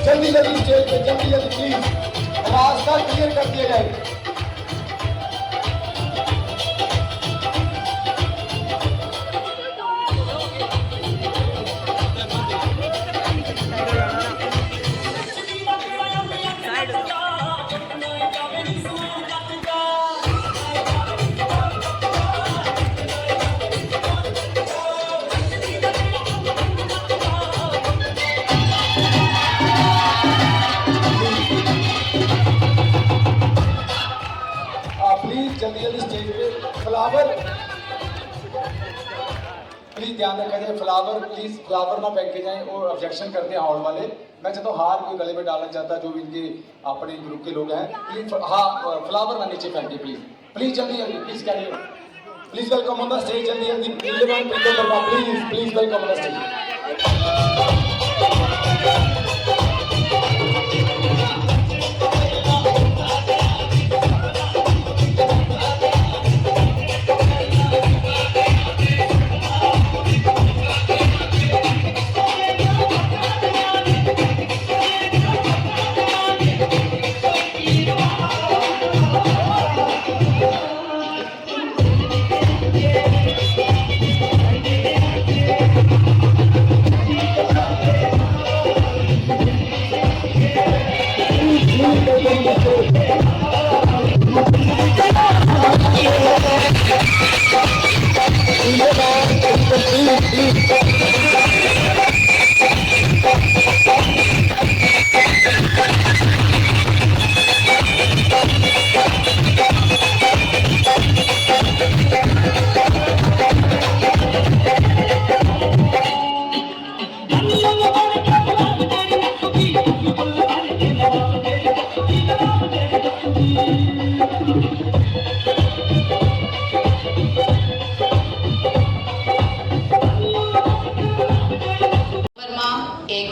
जल्दी जल्दी स्टेज पे जल्दी जल्दी प्लीज रास्ता क्लियर कर दिया जाए। जल्दी जल्दी स्टेज पे फ्लावर प्लीज ध्यान रखा जाए। फ्लावर प्लीज फ्लावर ना फेंके जाए और ऑब्जेक्शन करते हैं हॉल वाले। मैं चाहता हूँ हार कोई गले में डालना चाहता है जो भी इनके अपने ग्रुप के लोग हैं, प्लीज हाँ फ्लावर ना नीचे फेंके प्लीज प्लीज जल्दी जल्दी please carry please welcome on the stage जल्दी जल्दी please please welcome on the stage.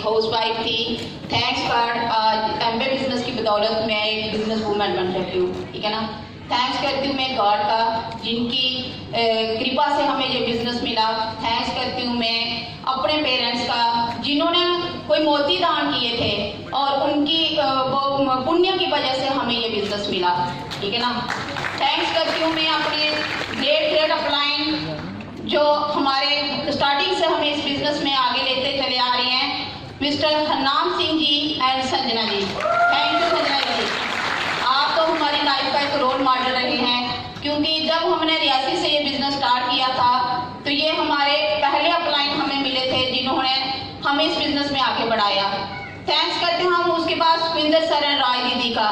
Housewife थी। थैंक्स फॉर एमबे बिजनेस की बदौलत मैं एक बिजनेस वूमेन बन सकती हूँ, ठीक है ना। थैंक्स करती हूँ मैं गॉड का जिनकी कृपा से हमें ये बिजनेस मिला। थैंक्स करती हूँ मैं अपने पेरेंट्स का जिन्होंने कोई मोती दान किए थे और उनकी वो पुण्य की वजह से हमें ये बिजनेस मिला, ठीक है ना। थैंक्स करती हूँ मैं अपने ग्रेट अपलाइन जो हमारे स्टार्टिंग से हमें इस बिजनेस में आगे लेते चले आ रहे हैं, mister Harnam Singh ji and Sanjana ji. Thank you Sanjana ji, आप तो हमारी लाइफ का एक रोल मॉडल रहे हैं, क्योंकि जब हमने रियासी से ये बिजनेस स्टार्ट किया था तो ये हमारे पहले अपलाइन हमें मिले थे जिन्होंने हमें इस बिजनेस में आगे बढ़ाया। थैंक्स करते हैं हम उसके बाद सुखविंदर सर एंड राय दीदी का।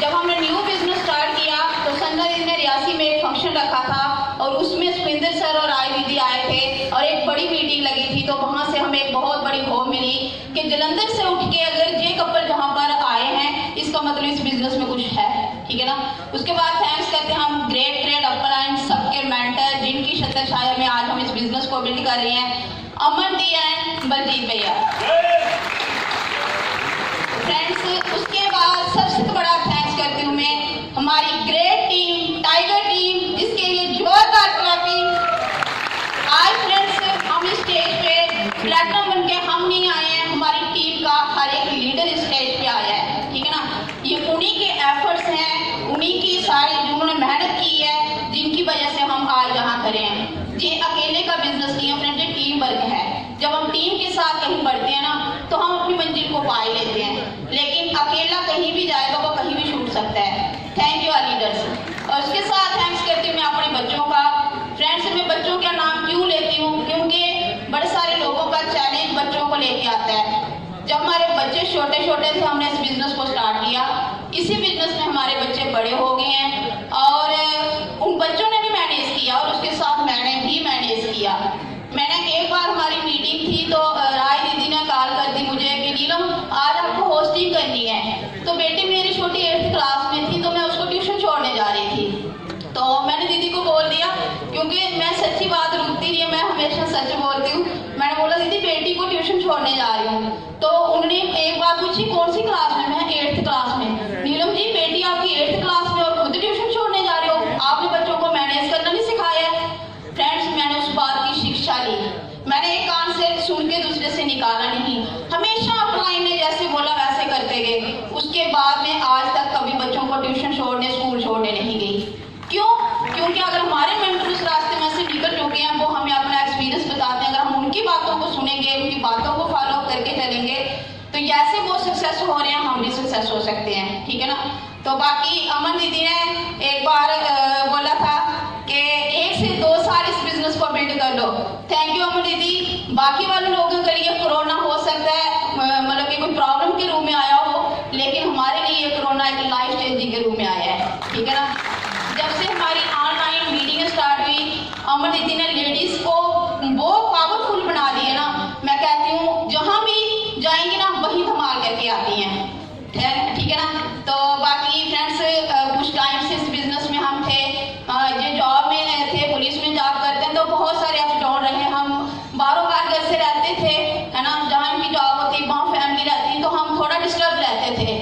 जब हमने न्यू बिजनेस स्टार्ट किया तो संजना दीदी ने रियासी में एक फंक्शन रखा था और उसमें सुखविंदर सर और राय दीदी आए थे और एक बड़ी मीटिंग लगी थी। तो वहां से हमें एक बहुत बड़ी होप मिली कि जलंधर से उठ के अगर ये कपल जहां पर आए हैं इसका मतलब इस बिजनेस में कुछ है, ठीक है ना। उसके बाद थैंक्स करते हैं हम ग्रेट अपलाइन सबके मेंटर जिनकी छत्र छाया में आज हम इस बिजनेस को बिल्ड कर रहे हैं, अमन दी एंड बलजीत भैया। फ्रेंड्स उसके बाद सबसे बड़ा थैंक्स करती हूँ मैं हमारी ग्रेट टीम टाइगर टीम, जिसके लिए जोरदार क्लैपिंग। आज फ्रेंड्स हम इस स्टेज पे प्लेटिनम बन के हम नहीं आए हैं, हमारी टीम का हर एक लीडर इस स्टेज पे आया है, ठीक है ना। ये उन्हीं के एफर्ट्स हैं, उन्हीं की सारी जिन्होंने मेहनत की है जिनकी वजह से हम आज यहाँ खड़े हैं। ये अकेले का बिजनेस नहीं है फ्रेंड्स, ये टीम वर्क है। जब हम टीम के साथ कहीं बढ़ते हैं ना तो हम अपनी मंजिल को पा लेते हैं, लेकिन अकेला कहीं भी जाएगा वो कहीं भी छूट सकता है। Thank you leaders. और उसके साथ थैंक्स करती हूँ मैं अपने बच्चों का। फ्रेंड्स मैं बच्चों का नाम क्यों लेती हूँ, क्योंकि बड़े सारे लोगों का चैलेंज बच्चों को लेके आता है। जब हमारे बच्चे छोटे छोटे थे हमने इस बिजनेस को स्टार्ट किया, इसी बिजनेस में हमारे बच्चे बड़े हो गए हैं और उन बच्चों ने भी मैनेज किया और उसके साथ मैंने भी मैनेज किया। मैंने एक बार हमारी मीटिंग थी तो राय दीदी ने कॉल कर दी मुझे कि नीलम आज आपको होस्टिंग करनी है। तो बेटी मेरी छोटी 8th क्लास में थी तो मैं उसको ट्यूशन छोड़ने जा रही थी। तो मैंने दीदी को बोल दिया, क्योंकि मैं सच्ची बात रुकती नहीं है, मैं हमेशा सच बोलती हूँ। मैंने बोला दीदी बेटी को ट्यूशन छोड़ने जा रही हूँ। तो उन्होंने एक बार पूछी कौन सी क्लास में, मैं 8th क्लास में। नीलम जी बेटी आपकी 8th क्लास में और खुद ट्यूशन छोड़ने जा रहे हो, आपने बच्चों को मैनेज करना नहीं सिखाया है। फ्रेंड्स मैंने उस बात की शिक्षा ली, मैंने एक कान से सुन के दूसरे से निकाला नहीं। हमेशा अपलाइन ने जैसे बोला छोड़ने, स्कूल छोड़ने नहीं गई। क्यों? क्योंकि अगर हमारे मेंटर उस रास्ते में से निकल चुके हैं, वो हमें अपना एक्सपीरियंस बताते हैं, अगर हम उनकी बातों को सुनेंगे, उनकी बातों को फॉलो करके चलेंगे, तो जैसे वो सक्सेस हो रहे हैं हम भी सक्सेस हो सकते हैं, ठीक है ना। तो बाकी अमन दीदी ने एक बार बोला था कि 1 से 2 साल इस बिजनेस को बिल्ड कर लो। थैंक यू अमन दीदी। बाकी वाले लोगों के लिए कोरोना हो सकता है मतलब कि कोई प्रॉब्लम के रूप में आया हो, लेकिन हमारे लिए ये कोरोना एक लाइफ चेंजिंग के रूप में आया है, ठीक है ना। जब से हमारी ऑनलाइन मीटिंग स्टार्ट हुई, अमन दीदी ने लेडीज को वो पावरफुल बना दिया ना, मैं कहती हूँ जहाँ भी जाएंगी ना वहीं धमाल करके आती हैं, ठीक है ना। तो बाकी फ्रेंड्स कुछ टाइम से इस बिजनेस में हम थे, जो जॉब में थे, पुलिस में जॉब करते हैं, तो बहुत सारे अप डाउन रहे। हम बारों बार घर से रहते थे, है ना, जहाँ इनकी जॉब होती, वहाँ फैमिली रहती, तो हम थोड़ा डिस्टर्ब रहते थे।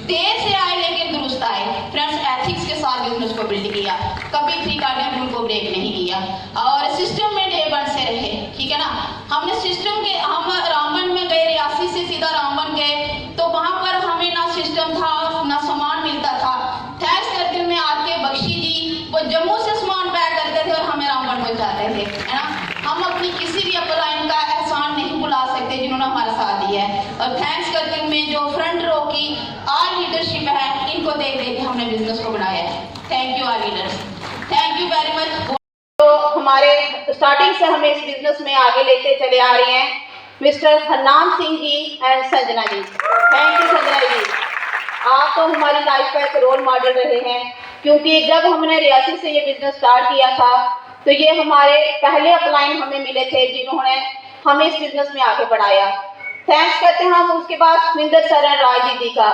देर से आए लेकिन दुरुस्त आए। फ्रेंड्स एथिक्स के साथ बिजनेस को बिल्ड किया, कभी 3 कार्डियन रूल को ब्रेक नहीं किया और सिस्टम में डे वन से रहे, ठीक है ना। हमने सिस्टम के हम रामबन में गए, रियासी से सीधा रामबन गए, तो वहाँ पर हमें ना सिस्टम था ना सामान मिलता था। थैंक्स करते हुए आके बख्शी जी वो जम्मू से सामान पैक करते थे और हमें रामबन पहुँचाते थे, है ना। हम अपनी किसी भी अपलाइन का एहसान नहीं भुला सकते जिन्होंने हमारा साथ दिया है। और थैंक्स करते हुए जो फ्रंट रो की आल लीडरशिप है, इनको देख देख के हमने बिजनेस को बनाया है। Thank you all leaders, thank you very much. तो हमारे स्टार्टिंग से हमें इस बिजनेस में आगे लेते चले आ रहे हैं mister Harnam Singh ji and Sanjana ji. Thank you Sanjana ji, आप तो हमारी लाइफ का एक रोल मॉडल रहे हैं, क्योंकि जब हमने रियासी से ये बिजनेस स्टार्ट किया था तो ये हमारे पहले अपलाइन हमें मिले थे जिन्होंने हमें इस बिजनेस में आगे बढ़ाया। थैंक्स करते हैं हम उसके बाद सुनिंदर सर एंड राय दीदी का।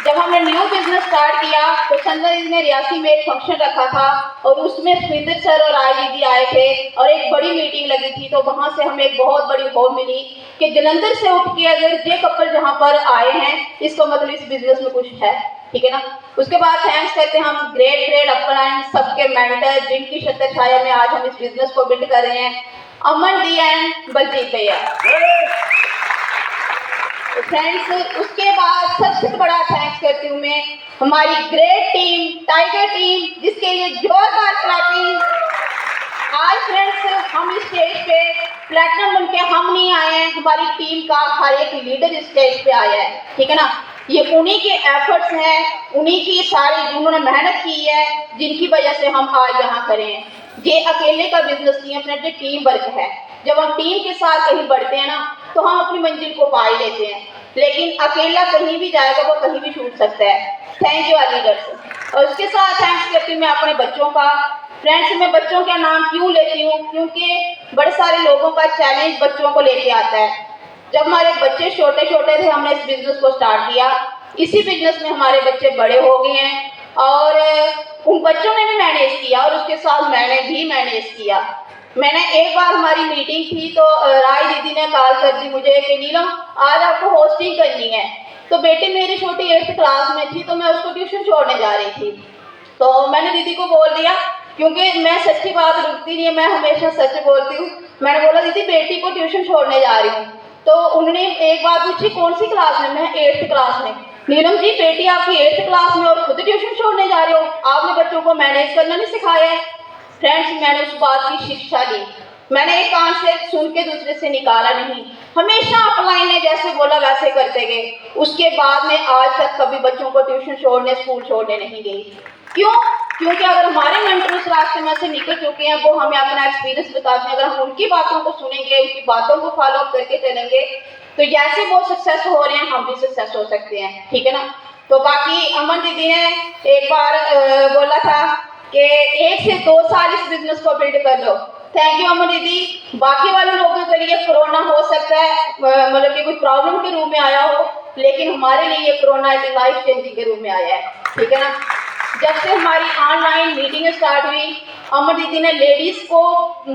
जब हमने न्यू बिजनेस स्टार्ट किया तो संजना दीदी ने रियासी में एक फंक्शन रखा था और उसमें सुनिंदर सर और राय दीदी आए थे और एक बड़ी मीटिंग लगी थी। तो वहाँ से हमें एक बहुत बड़ी होप मिली कि जलंधर से उठ के अगर ये कपल जहाँ पर आए हैं इसको मतलब इस बिजनेस में कुछ है, ठीक है ना। उसके बाद थैंक्स करते हैं हम ग्रेट अपलाइन सबके मेंटर जिनकी छत्र छाया में आज हम इस बिजनेस को बिल्ड कर रहे हैं, अमन दी एंड बलजीत भैया। फ्रेंड्स उसके बाद सबसे बड़ा थैंक्स करती हूँ मैं हमारी ग्रेट टीम, टाइगर टीम, जिसके लिए जोरदार क्लैपिंग। आज फ्रेंड्स हम इस स्टेज पे प्लेटिनम बन के हम नहीं आए हैं, हमारी टीम का हर एक लीडर इस स्टेज पे आया है, ठीक है ना। ये उन्हीं के एफर्ट्स हैं, उन्हीं की सारी जिन्होंने मेहनत की है, जिनकी वजह से हम आज यहाँ खड़े हैं। ये अकेले का बिजनेस नहीं है फ्रेंड्स, ये टीम वर्क है। जब हम टीम के साथ कहीं बढ़ते हैं ना तो हम अपनी मंजिल को पा ही लेते हैं, लेकिन अकेला कहीं भी जाएगा वो कहीं भी छूट सकता है। Thank you leaders. और उसके साथ थैंक्स करती हूँ मैं अपने बच्चों का। फ्रेंड्स मैं बच्चों का नाम क्यों लेती हूँ, क्योंकि बड़े सारे लोगों का चैलेंज बच्चों को लेके आता है। जब हमारे बच्चे छोटे छोटे थे हमने इस बिजनेस को स्टार्ट किया, इसी बिजनेस में हमारे बच्चे बड़े हो गए हैं और उन बच्चों ने भी मैनेज किया और उसके साथ मैंने भी मैनेज किया। मैंने एक बार हमारी मीटिंग थी तो राय दीदी ने कॉल कर दी मुझे कि नीलम आज आपको होस्टिंग करनी है। तो बेटी मेरी छोटी 8th क्लास में थी तो मैं उसको ट्यूशन छोड़ने जा रही थी। तो मैंने दीदी को बोल दिया, क्योंकि मैं सच्ची बात रुकती नहीं है, मैं हमेशा सच बोलती हूँ। मैंने बोला दीदी बेटी को ट्यूशन छोड़ने जा रही हूँ। तो उन्होंने एक बात पूछी कौन सी क्लास में, मैं 8th क्लास में। नीलम जी बेटी आपकी 8th क्लास में और खुद ट्यूशन छोड़ने जा रहे हो, आपने बच्चों को मैनेज करना नहीं सिखाया है। फ्रेंड्स मैंने उस बात की शिक्षा ली, मैंने एक कान से सुन के दूसरे से निकाला नहीं, हमेशा अपलाइन ने जैसे बोला वैसे करते गए। उसके बाद में आज तक कभी बच्चों को ट्यूशन छोड़ने, स्कूल छोड़ने नहीं गई। क्यों? क्योंकि अगर हमारे मेंटर उस रास्ते में से निकल चुके हैं, वो हमें अपना एक्सपीरियंस बताते हैं, अगर हम उनकी बातों को सुनेंगे, उनकी बातों को फॉलो अप करके चलेंगे, तो जैसे वो सक्सेस हो रहे हैं हम भी सक्सेस हो सकते हैं, ठीक है ना। तो बाकी अमन दीदी ने एक बार बोला था कि 1 से 2 साल इस बिजनेस को बिल्ड कर लो। थैंक यू अमन दीदी। बाकी वाले लोगों के लिए कोरोना हो सकता है मतलब कि कोई प्रॉब्लम के रूप में आया हो, लेकिन हमारे लिए ये कोरोना एक लाइफ चेंजिंग के रूप में आया है, ठीक है ना। जब से हमारी ऑनलाइन मीटिंग स्टार्ट हुई, अमर दीदी ने लेडीज को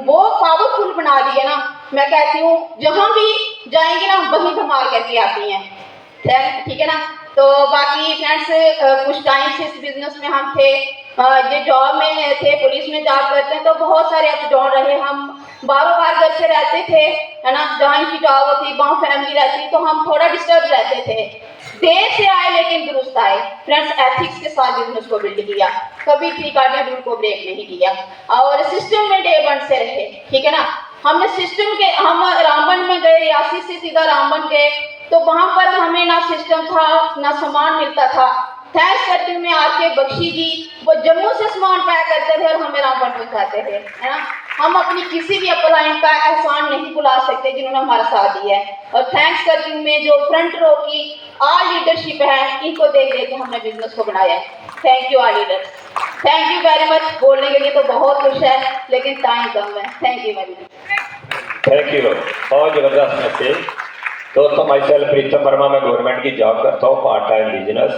वो पावरफुल बना दिया ना, मैं कहती हूँ जहाँ भी जाएंगे ना वहीं धमाल करके आती हैं। ठीक है ना। तो बाकी फ्रेंड्स कुछ टाइम से इस बिजनेस में हम थे, ये जॉब में थे, पुलिस में जॉब करते हैं, तो बहुत सारे अप डाउन रहे। हम बारों बार घर से रहते थे, है ना, जहाँ की जॉब होती, वहाँ फैमिली रहती, तो हम थोड़ा डिस्टर्ब रहते थे। देर से आए लेकिन दुरुस्त आए। फ्रेंड्स एथिक्स के साथ बिजनेस को बिल्ड किया, कभी प्री कार्डियल रूल को ब्रेक नहीं किया और सिस्टम में डे वन से रहे। ठीक है ना। हमने सिस्टम के, हम रामबन में गए, रियासी से सीधा रामबन गए, तो वहां पर हमें ना सिस्टम था ना सामान मिलता था। थैंक्स करती हूँ मैं आके बख्शी जी, वो जम्मू से सामान पैक करते थे और हमें रामबन पहुंचाते थे, है ना। हम अपनी किसी भी अपलाइन का एहसान नहीं भुला सकते जिन्होंने हमारा साथ दिया है। और थैंक्स करती हूँ मैं जो फ्रंट रो की ऑल लीडरशिप है, इनको देख देख के हमने बिजनेस को बनाया है। Thank you all leaders, thank you very much. बोलने के लिए तो बहुत कुछ है लेकिन टाइम कम है। Thank you very much. Thank you. बहुत जबरदस्त मैसेज। दोस्तों, माई सेल्फ प्रीतम वर्मा, मैं गवर्नमेंट की जॉब करता हूँ, पार्ट टाइम बिजनेस।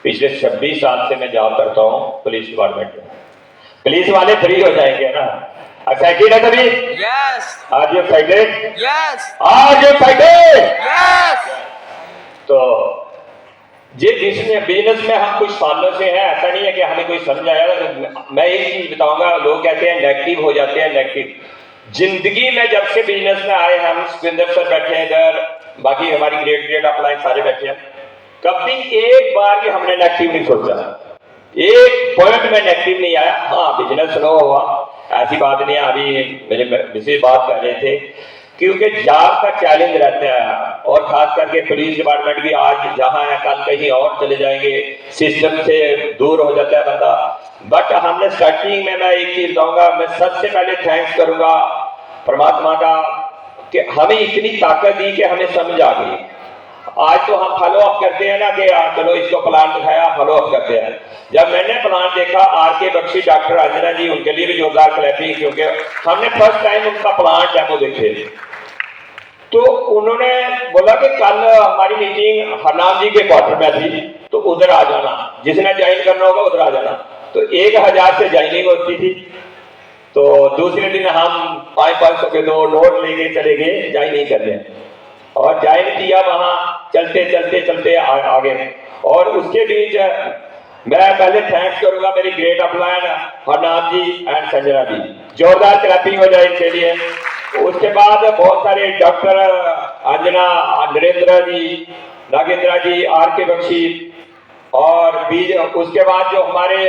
पिछले 26 साल से मैं जॉब करता हूँ पुलिस डिपार्टमेंट में। पुलिस वाले फ्री हो जाएंगे ना? एक्साइटेड है सभी? Yes. आज यू एक्साइटेड? Yes. आज यू एक्साइटेड? Yes. तो ये जिसमें बिजनेस में हम कुछ सालों से हैं, ऐसा नहीं है कि हमें कोई समझ आया। मैं एक चीज बताऊंगा, लोग कहते हैं नेगेटिव हो जाते हैं, नेगेटिव। जिंदगी में जब से बिजनेस में आए, हम सुखविंदर सर बैठे हैं इधर, बाकी हमारी ग्रेट अपलाइन सारे बैठे हैं, कभी एक बार भी हमने नेगेटिव नहीं सोचा, एक पॉइंट में नेगेटिव नहीं आया। हाँ, बिजनेस स्लो हुआ, ऐसी बात नहीं है। अभी मेरे विशेष बात कर रहे थे, क्योंकि जॉब का चैलेंज रहता है और खास करके पुलिस डिपार्टमेंट भी आज जहां है कल कहीं और चले जाएंगे, सिस्टम से दूर हो जाता है बंदा। बट हमने स्टार्टिंग में, मैं एक चीज कहूंगा, मैं सबसे पहले थैंक्स करूंगा परमात्मा का कि हमें इतनी ताकत दी कि हमें समझ आ गई। आज तो हम फॉलो अप करते हैं ना कि चलो इसको प्लान दिखाया, फॉलो अप करते हैं। जब मैंने प्लान देखा, आर.के. बख्शी, डॉक्टर अंजना जी, उनके लिए भी जोरदार क्लैपिंग, क्योंकि हमने फर्स्ट टाइम उनका प्लान डेमो देखे। तो उन्होंने बोला कि कल हमारी मीटिंग हरनाम जी के क्वार्टर में थी, तो उधर आ जाना, जिसने ज्वाइन करना होगा उधर आ जाना। तो 1000 से ज्वाइनिंग होती थी। तो दूसरे दिन हम 500 के 2 नोट लेके चले गए ज्वाइनिंग करने, और ज्वाइन किया। वहां चलते चलते चलते आगे। और उसके बीच मैं पहले थैंक्स करूंगा मेरी great upline Harnam ji and Sanjana ji, जोरदार क्लैपिंग हो जाए इनके लिए। उसके बाद बहुत सारे डॉक्टर अंजना, नरेंद्र जी, नागेंद्र जी, आर.के. बख्शी, और बीज उसके बाद जो हमारे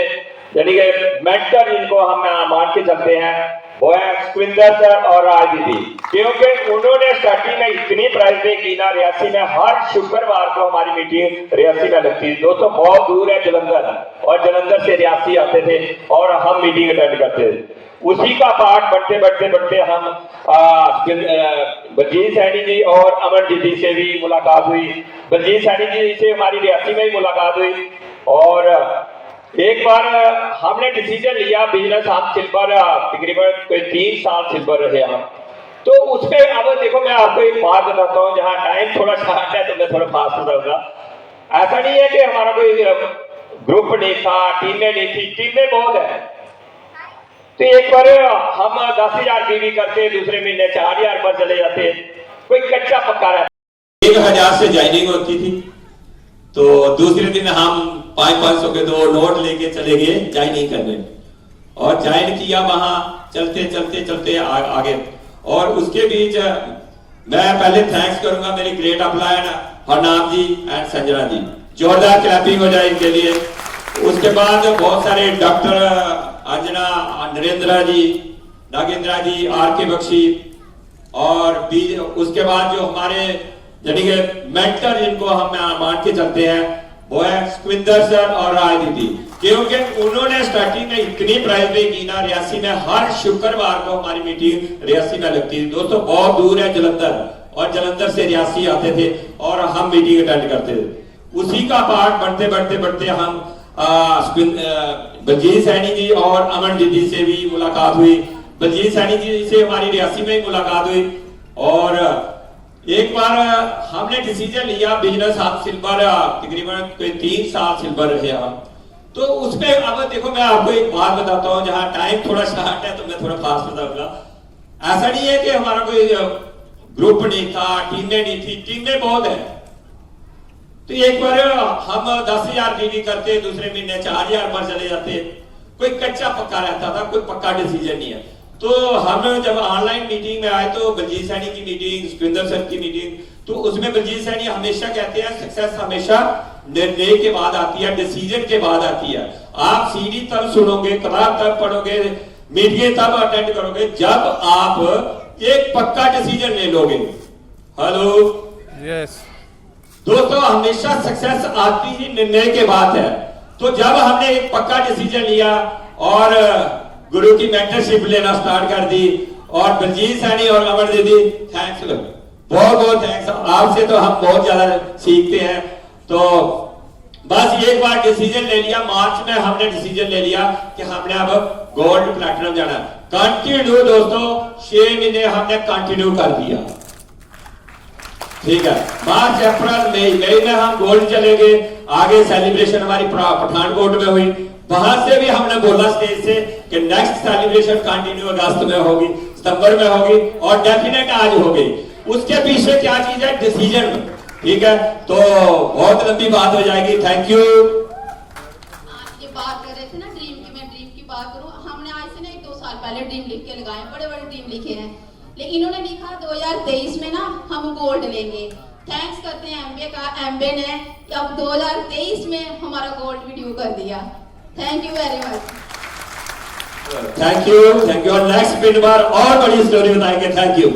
यानी कि मेंटर जिनको हम मान के चलते हैं, वो है सुखविंदर सर और राज दीदी, क्योंकि उन्होंने स्टार्टिंग में इतनी प्राइस पे की ना। रियासी में हर शुक्रवार को हमारी मीटिंग रियासी में लगती थी। दोस्तों, बहुत दूर है जलंधर, और जलंधर से रियासी आते थे और हम मीटिंग अटेंड करते थे। उसी का पार्ट बढ़ते बढ़ते बढ़ते हम बलजीत सैनी जी और अमन दीदी से भी मुलाकात हुई। बलजीत सैनी जी से हमारी रियासी में ही मुलाकात हुई। और एक बार हमने डिसीजन लिया, बिजनेस हम सिल्वर तकरीबन कोई 3 साल सिल्वर रहे हम। तो उसमें अब देखो, मैं आपको एक बात बताता हूँ, जहाँ टाइम थोड़ा शार्ट है तो मैं थोड़ा फास्ट बताऊंगा। ऐसा नहीं है कि हमारा कोई ग्रुप नहीं था, टीमें नहीं थी, टीमें बहुत है। तो एक बार हम 10,000 पीवी करते, दूसरे महीने 4,000 पर चले जाते, कोई कच्चा पक्का रहता। 1000 से ज्वाइनिंग होती थी, तो दूसरे दिन हम 500 के 2 नोट लेके चले गए ज्वाइनिंग करने, और ज्वाइन किया। वहां चलते चलते चलते आगे। और उसके बीच मैं पहले थैंक्स करूंगा मेरी great upline Harnam ji and Sanjana ji, जोरदार क्लैपिंग हो जाए इनके लिए। उसके बाद बहुत सारे डॉक्टर अंजना, नरेंद्र जी, नागेंद्र जी, आर.के. बख्शी, और बीज उसके बाद जो हमारे यानी कि मेंटर जिनको हम मान के चलते हैं, वो है सुखविंदर सर और राज दीदी, क्योंकि उन्होंने स्टार्टिंग में इतनी प्राइस पे की ना। रियासी में हर शुक्रवार को हमारी मीटिंग रियासी में लगती थी। दोस्तों, बहुत दूर है जलंधर, और जलंधर से रियासी आते थे और हम मीटिंग अटेंड करते थे। उसी का पार्ट बढ़ते बढ़ते बढ़ते हम बलजीत सैनी जी और अमन दीदी से भी मुलाकात हुई। बलजीत सैनी जी से हमारी रियासी में ही मुलाकात हुई। और एक बार हमने डिसीजन लिया, बिजनेस हम सिल्वर तकरीबन कोई 3 साल सिल्वर रहे हम। तो उसमें अब देखो, मैं आपको एक बात बताता हूँ, जहाँ टाइम थोड़ा शार्ट है तो मैं थोड़ा फास्ट बताऊंगा। ऐसा नहीं है कि हमारा कोई ग्रुप नहीं था, टीमें नहीं थी, टीमें बहुत है। तो एक बार हम 10,000 मीटिंग करते, दूसरे महीने 4,000 पर चले जाते। कोई कच्चा पक्का रहता था, कोई पक्का डिसीजन नहीं है। तो हम जब ऑनलाइन मीटिंग में आए तो बलजीत सैनी की मीटिंग, सुखविंदर सर की मीटिंग, तो उसमें बलजीत सैनी हमेशा कहते हैं सक्सेस हमेशा निर्णय के बाद आती है, डिसीजन के बाद आती है। आप सीडी तब सुनोगे, किताब तब पढ़ोगे, मीटिंग तब अटेंड करोगे जब आप एक पक्का डिसीजन ले लोगे। हेलो यस दोस्तों, हमेशा सक्सेस आती ही निर्णय के बाद है। तो जब हमने एक पक्का डिसीजन लिया और गुरु की मेंटरशिप लेना स्टार्ट कर दी, और बलजीत सैनी और अमर दीदी, थैंक्स, बहुत बहुत थैंक्स। आपसे तो हम बहुत ज्यादा सीखते हैं। तो बस एक बार डिसीजन ले लिया, मार्च में हमने डिसीजन ले लिया कि हमने अब गोल्ड प्लैटिनम जाना। कंटिन्यू दोस्तों 6 महीने हमने कंटिन्यू कर दिया, ठीक है। मार्च अप्रैल मई में हम गोल्ड चले गए। आगे सेलिब्रेशन हमारी पठानकोट में हुई, वहां से भी हमने बोला स्टेज से कि नेक्स्ट सेलिब्रेशन कंटिन्यू अगस्त में होगी, सितंबर में होगी, और डेफिनेट आज होगी। उसके पीछे क्या चीज है? डिसीजन, ठीक है। तो बहुत लंबी बात हो जाएगी। Thank you. आज ये बात कर रहे थे ना ड्रीम की, मैं ड्रीम की बात करूं, हमने आज से ना 1-2 साल पहले ड्रीम लिख के लगाए, बड़े बड़े ड्रीम लिखे हैं, लेकिन इन्होंने लिखा 2023 में ना हम गोल्ड लेंगे। थैंक्स करते हैं एमबे ने, अब 2023 में हमारा गोल्ड भी ड्यू कर दिया। Thank you very much. Thank you. और नेक्स्ट पिन बार और बड़ी स्टोरी बताएंगे। Thank you.